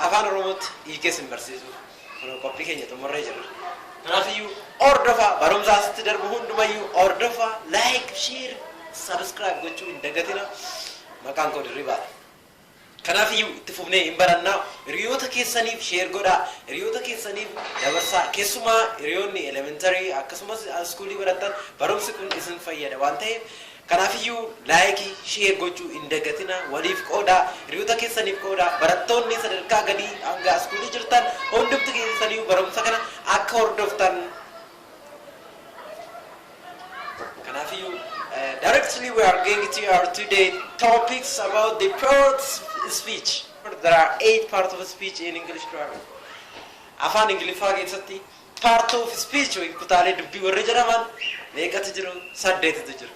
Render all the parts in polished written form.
afaan Oromooti hiikees hin barsiisu. Kun qophii keenya xumurree jirra. Kanaafiyyuu hordofaa barumsa asitti darbu hundumayyuu hordofaa like, share, subscribe gochuu hin dagatina. Maqaan koo Dirribaadha. Kanaafiyyuu itti fufnee hin barannaa. Hiriyoota keessaniif share godhaa. Hiriyoota keessaniif dabarsaa. Keessumaa hiriyoonni elementary akkasumas iskuulii baratan barumsi kun isin fayyada waan ta'eef kanaafiyyuu like, share gochuu hin dagatina. Waliif qoodaa. Hiriyoota keessaniif qoodaa. Barattoonni sadarkaa gadii hanga iskuulii jirtan hundumti keessaniif barumsa kana akka hordoftan. Kanaafiyyuu directly we are going to our today topics about the parts speech. There are 8 parts of speech in English grammar. Afaan Ingiliffaa keessatti part of speech kutaalee dubbii warri jedhaman meeqatu jiru? 8tu jiru.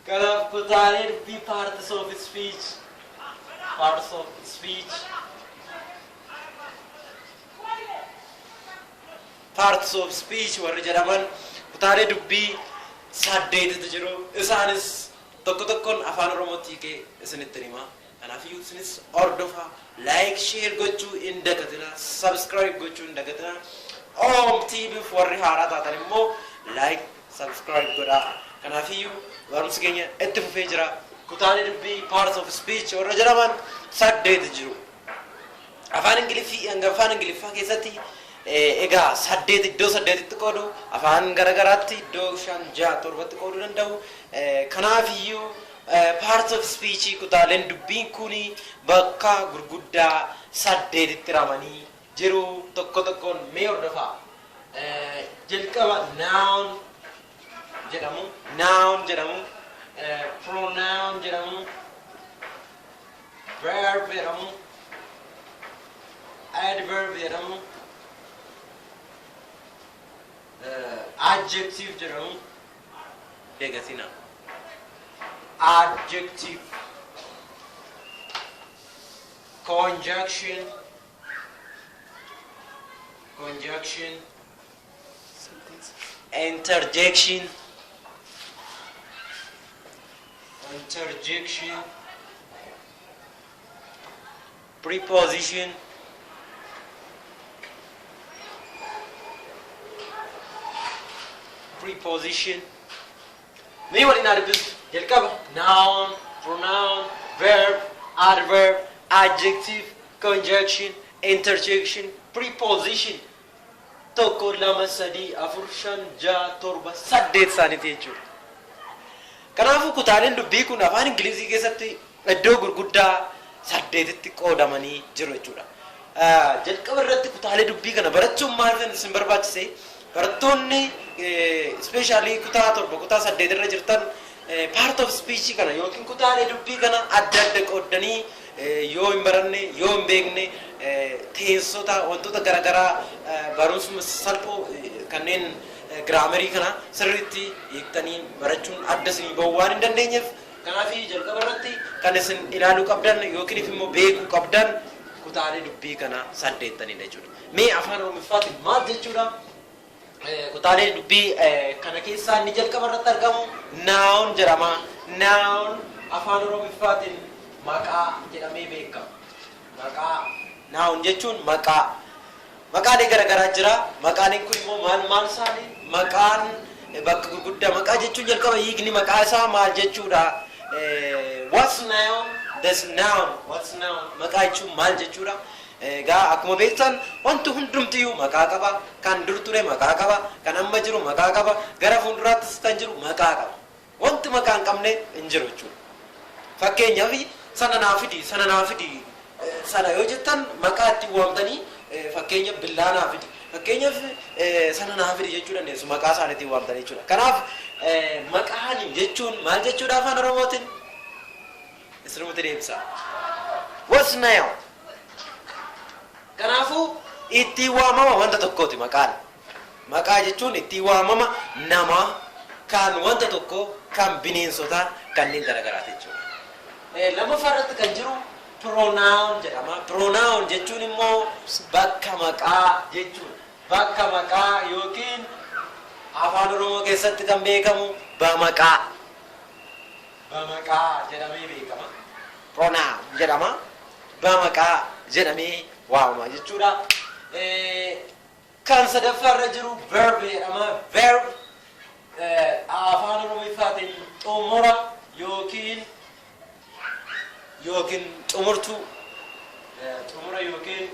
Kanaaf kutaalee dubbii parts of speech parts of speech warri jedhaman kutaalee dubbii 8tu jiru. Isaanis tokko tokkoon afaan Oromootti hiikee isinitti hima. Kanaafiyyuu isinis hordofaa like, share gochuu hin dagatina, subscribe gochuu hin dagatina. OMTVf warri haaraa taatan immoo like, subscribe godhaa. Kanaafiyyuu barumsi keenya itti fufee jira. Kutaalee dubbii parts of speech warri jedhaman 8tu jiru. Afaan Ingiliffaa keessatti egaa 8 iddoo 8tti qoodu, afaan garagaraatti iddoo 5, 6, 7tti qooduu danda'u. Kanaafiyyuu parts of speech kutaaleen dubbiin kuni bakka gurguddaa 8tti ramanii jiru. Tokko tokkoon mee hordofaa. Jalqaba noun jedhamu, pronoun jedhamu, verb jedhamu, adverb jedhamu, adjective jedhamu. Degatina. Adjective, conjunction, interjection, preposition, mee waliin arginu. Jalqaba noun, pronoun, verb, adverb, adjective, conjunction, interjection, preposition. 1, 2, 3, 4, 5, 6, 7, 8 isaaniiti jechuudha. Kanaafuu kutaaleen dubbii kun afaan Ingilizii keessatti iddoo gurguddaa 8tti qoodamanii jiru jechuudha. Jalqaba irratti kutaalee dubbii kana barachuun maal isin barbaachise? Barattoonni especially kutaa 7, kutaa 8 irra jirtan part of speech kana yookiin kutaalee dubbii kana adda qoodanii yoo hin baranne, yoo hin beekne teessota wantoota garagaraa barumsa salphoo kanneen giraamerii kana sirriitti hiiktanii barachuun adda isinii bahuu waan hin dandeenyeef kanaafi jalqaba irratti kan isin ilaaluu qabdan yookiin immoo beekuu qabdan kutaalee dubbii kana 8taniidha jechuudha. Mee afaan Oromoffaatiin maal jechuudha? Kutaalee dubbii kana keessaa inni jalqaba irratti argamu noun jedhama. Noun afaan Oromoffaatiin maqaa jedhamee beekama. Noun jechuun maqaa. Maqaalee garagaraa jira. Maqaaleen kun immoo maal isaanii? Maqaan bakka gurguddaa. Maqaa jechuun jalqaba hiikni maqaa isaa maal jechuudha? What's noun? This noun. What's noun? Maqaa jechuun maal jechuudha? Egaa akkuma beektan wanti hundumtiyyuu maqaa qaba. Kan dur ture maqaa qaba. Kan amma jiru maqaa qaba. Gara fuulduraattis kan jiru maqaa qaba. Wanti maqaa hin qabne hin jiru jechuudha. Fakkeenyaaf sana naa fidi, sana naa fidi. Sana yoo jettan maqaa itti waamtanii fakkeenyaaf billaa naa fidi. Fakkeenyaaf sana naa fidi jechuu dandeessu maqaa isaaniitiin waamtanii jechuudha. Kanaaf maqaan jechuun maal jechuudha afaan Oromootiin? Isinitti deebisa. What's noun? Kanaafuu itti waamama wanta tokkooti maqaan. Maqaa jechuun itti waamama nama kan wanta tokko kan bineensotaa kanneen garagaraati jechuudha. Lammaffaa irratti kan jiru pronoun jedhama. Pronoun jechuun immoo bakka maqaa jechuudha. Bakka maqaa yookiin afaan Oromoo keessatti kan beekamu bamaqaa. Bamaqaa jedhamee beekama. Pronoun jedhama. Bamaqaa jedhamee waamama jechuudha. Kan sadaffaarra jiru verb jedhama. Verb afaan Oromoofaatiin xumura yookiin xumurtuu yookiin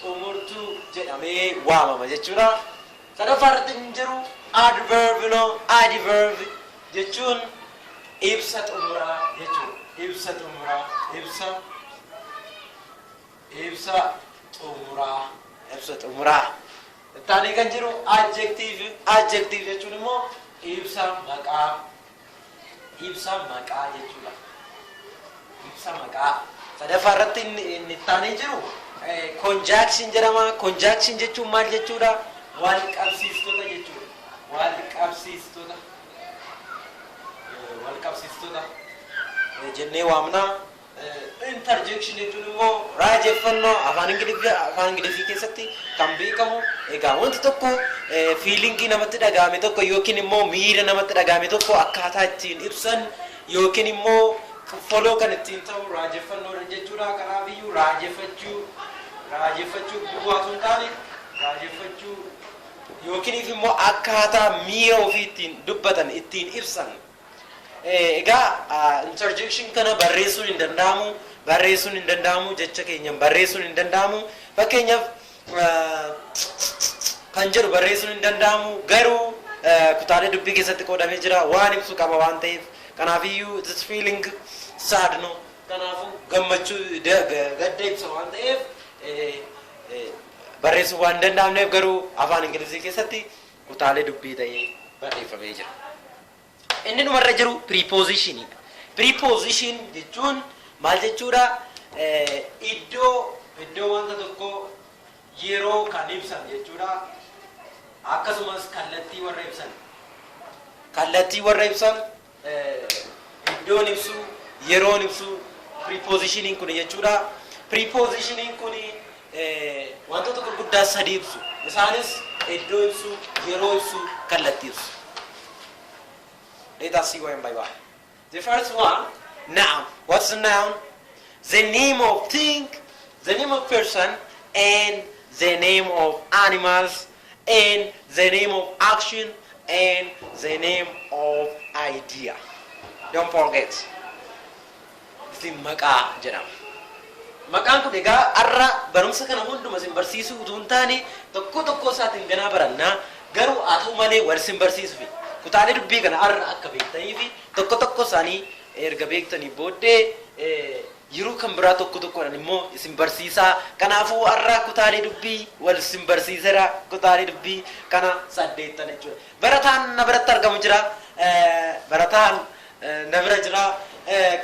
xumurtuu jedhamee waamama jechuudha. Sadaffaarratti hin jiru adverb adverb jechuun ibsa xumuraa jechuudha. Ibsa xumuraa taanee kan jiru adjective jechuun immoo ibsa maqaa jechuudha. Ibsa maqaa. Sadaffaarratti inni taanee jiru conjunction jedhama. Conjunction jechuun maal jechuudha? Wal qabsiistota jechuudha. Wal qabsiistota jennee waamna. Interjection jechuun immoo raajeffannoo afaan Ingiliffii keessatti kan beekamu. Egaa wanti tokko feelingii namatti dhagahame tokko yookiin immoo miira namatti dhagahame tokko akkaataa ittiin ibsan yookiin immoo foloo kan ittiin ta'u raajeffannoodha jechuudha. Kanaafiyyuu raajeffachuu bu'aatu hin taane raajeffachuu yookiin immoo akkaataa miira ofii ittiin dubbatan ittiin ibsan. Egaa interjection kana barreessuun hin danda'amu jecha keenyaan barreessuun hin danda'amu. Fakkeenyaaf kan jedhu barreessuun hin danda'amu garuu kutaalee dubbii keessatti qoodamee jira waan ibsu qaba waan ta'eef. Kanaafiyyuu it is feeling sad no. Kanaafuu gammachuu gadda ibsa waan ta'eef barreessuu waan hin danda'amneef garuu afaan Ingilizii keessatti kutaalee dubbii ta'ee barreeffamee jira. Inni numarra jiru preposition. Preposition jechuun maal jechuudha? Iddoo wanta tokko yeroo kan ibsan jechuudha. Akkasumas kallattii warra ibsan iddoon ibsu yeroon ibsu prepositioniin kun jechuudha. Prepositioniin kun wantoota gurguddaa sadii ibsu. Isaanis iddoo ibsu, yeroo ibsu, kallattii ibsu. Let us see one by one. The first one, noun. What's the noun? The name of thing, the name of person, and the name of animals, and the name of action, and the name of idea. Don't forget. Isin maqaa jedhama. Maqaan kun egaa arra barumsa kana hunduma isin barsiisuu utuu hin taane tokko isaatiin ganaa barannaa garuu haa ta'u malee wal isin barsiisuufi. Kutaalee dubbii kana arra akka beektanii fi tokko isaanii erga beektanii booddee yeroo kan biraa tokkodhaan immoo isin barsiisaa. Kanaafuu arra kutaalee dubbii wal isin barsiiseera. Kutaalee dubbii kana 8 jechuudha. Barataan na biratti argamu jira. Barataan na bira jira.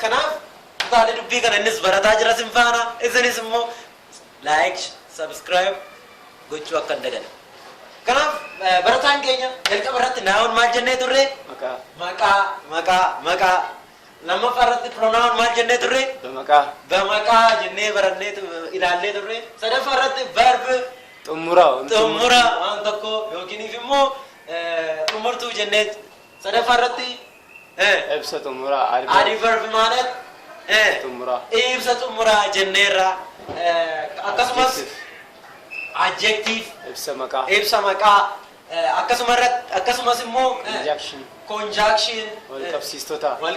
Kanaaf kutaalee dubbii kana innis barataa jira isin faana. Isinis immoo like, subscribe gochuu akka hin dagatinne. Kanaaf barataan keenya jalqaba irratti noun maal jennee turre? Maqaa. Lammaffaa irratti pronoun maal jennee turre? Bamaqaa jennee barannee ilaallee turre. Sadaffaa irratti verb xumura waan tokko yookiin immoo xumurtuu jennee. Sadaffaa irratti ibsa xumura adverb ማለት ibsa xumura jenneerra. Akkasumas adjective ibsa maqaa akkasumas immoo conjunction wal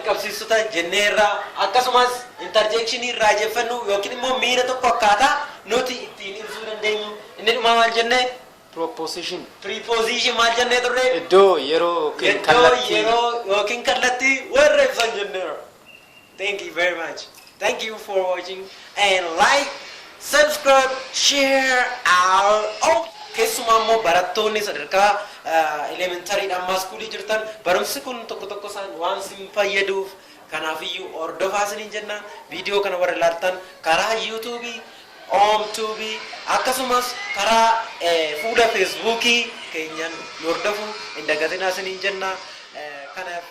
qabsiistota jenneerra. Akkasumas interjection raajeffannuu yookiin immoo miira tokko akkaataa nuti ittiin ibsuu dandeenyu. Inni dhumaa maal jennee? Preposition maal jennee turre? Iddoo yeroo yookiin kallattii warra ibsan jenneerra. Thank you very much. Thank you for watching and like, subscribe, share our own. Keessumaa immoo barattoonni sadarkaa elementaariidhaan maaskuulii jirtan barumsi kun tokko isaan waan isin fayyaduuf kanaafiyyuu hordofaa isiniin jenna. Viidiyoo kana warra ilaaltan karaa yuutuubii, oomtuubii akkasumas karaa fuula feesbuukii keenyan hordofuu hin dagatinaa isiniin jenna. Kanaaf